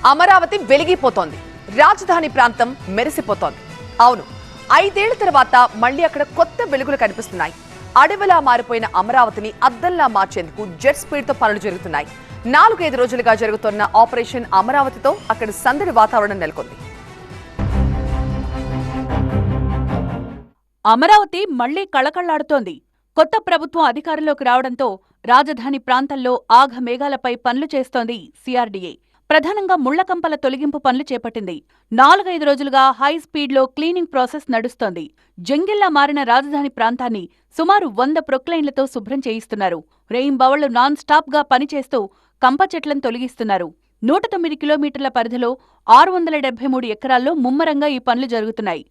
అమరావతి వెలిగిపోతోంది. రాజధాని ప్రాంతం మెరిసిపోతోంది. అవును, 5 ఏళ్ల తర్వాత మళ్లీ అక్కడ కొత్త వెలుగులు కనిపిస్తున్నాయి. అడవిలా మారిపోయిన అమరావతిని అద్దంలా మార్చేందుకు జెట్ స్పీడ్ తో పనులు జరుగుతున్నాయి. 4-5 రోజులుగా జరుగుతున్న ఆపరేషన్ అమరావతితో అక్కడ సందడి వాతావరణం నెలకొంది. అమరావతి మళ్లీ కళకళ్లాడుతోంది. కొత్త ప్రభుత్వం అధికారంలోకి రావడంతో రాజధాని ప్రాంతంలో ఆఘ మేఘాలపై పనులు చేస్తోంది సిఆర్డీఏ. ప్రధానంగా ముళ్లకంపల తొలగింపు పనులు చేపట్టింది. 4-5 రోజులుగా హై స్పీడ్లో క్లీనింగ్ ప్రాసెస్ నడుస్తోంది. జంగిల్లా మారిన రాజధాని ప్రాంతాన్ని సుమారు 100 ప్రొక్లైన్లతో శుభ్రం చేయిస్తున్నారు. రెయింబవళ్లు నాన్ స్టాప్ గా పనిచేస్తూ కంప చెట్లను తొలగిస్తున్నారు. 109 కిలోమీటర్ల పరిధిలో 673 ఎకరాల్లో ముమ్మరంగా ఈ పనులు జరుగుతున్నాయి.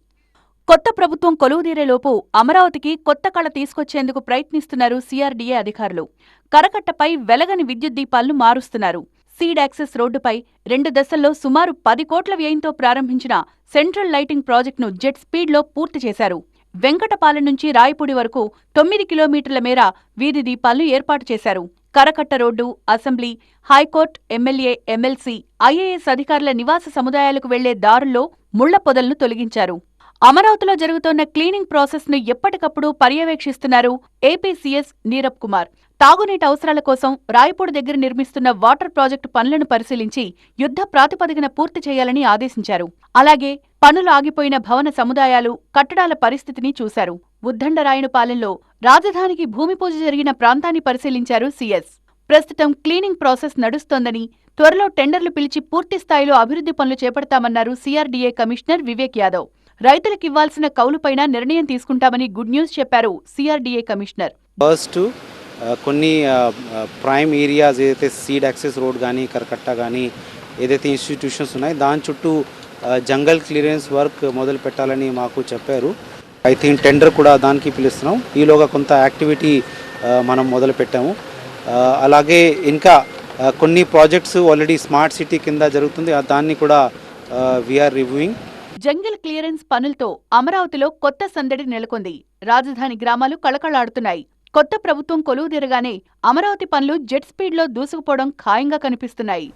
కొత్త ప్రభుత్వం కొలువుదీరేలోపు అమరావతికి కొత్త కళ తీసుకొచ్చేందుకు ప్రయత్నిస్తున్నారు సిఆర్డీఏ అధికారులు. కరకట్టపై వెలగని విద్యుత్ దీపాలను మారుస్తున్నారు. సీడ్ యాక్సెస్ రోడ్డుపై 2 దశల్లో సుమారు 10 కోట్ల వ్యయంతో ప్రారంభించిన సెంట్రల్ లైటింగ్ ప్రాజెక్టును జెట్ స్పీడ్లో పూర్తి చేశారు. వెంకటపాలెం నుంచి రాయపూడి వరకు 9 కిలోమీటర్ల మేర వీధి దీపాలను ఏర్పాటు చేశారు. కరకట్ట road, assembly, high court, MLA, MLC, IAS అధికారుల నివాస సముదాయాలకు వెళ్లే దారుల్లో ముళ్ల పొదలను తొలగించారు. అమరావతిలో జరుగుతోన్న క్లీనింగ్ ప్రాసెస్ ను ఎప్పటికప్పుడు పర్యవేక్షిస్తున్నారు ఏపీ సీఎస్ నీరబ్ కుమార్. తాగునీటి అవసరాల కోసం రాయపూడి దగ్గర నిర్మిస్తున్న వాటర్ ప్రాజెక్టు పనులను పరిశీలించి యుద్ధ ప్రాతిపదికన పూర్తి చేయాలని ఆదేశించారు. అలాగే పనులు ఆగిపోయిన భవన సముదాయాలు, కట్టడాల పరిస్థితిని చూశారు. ఉద్దండరాయునిపాలెంలో రాజధానికి భూమి పూజ జరిగిన ప్రాంతాన్ని పరిశీలించారు సీఎస్. ప్రస్తుతం క్లీనింగ్ ప్రాసెస్ నడుస్తోందని, త్వరలో టెండర్లు పిలిచి పూర్తి స్థాయిలో అభివృద్ధి పనులు చేపడతామన్నారు సిఆర్డీఏ కమిషనర్ వివేక్ యాదవ్. రైతులకివ్వాల్సిన కౌలుపైన నిర్ణయం తీసుకుంటామని గుడ్ న్యూస్ చెప్పారు సిఆర్డీఏ కమిషనర్. ఫస్ట్ కొన్ని ప్రైమ్ ఏరియాస్ ఏదైతే సీడ్ యాక్సెస్ రోడ్ కానీ, కరకట్ట కానీ ఏదైతే ఇన్స్టిట్యూషన్స్ ఉన్నాయో దాని చుట్టూ జంగల్ క్లియరెన్స్ వర్క్ మొదలు పెట్టాలని మాకు చెప్పారు. ఐ థింక్ టెండర్ కూడా దానికి పిలుస్తున్నాం. ఈలోగా కొంత యాక్టివిటీ మనం మొదలు పెట్టాము. అలాగే ఇంకా కొన్ని ప్రాజెక్ట్స్ ఆల్రెడీ స్మార్ట్ సిటీ కింద జరుగుతుంది, దాన్ని కూడా వీఆర్ రివ్యూయింగ్. జంగిల్ క్లియరెన్స్ పనులతో అమరావతిలో కొత్త సందడి నెలకొంది. రాజధాని గ్రామాలు కళకళాడుతున్నాయి. కొత్త ప్రభుత్వం కొలువుదీరగానే అమరావతి పనులు జెట్ స్పీడ్లో దూసుకుపోవడం ఖాయంగా కనిపిస్తున్నాయి.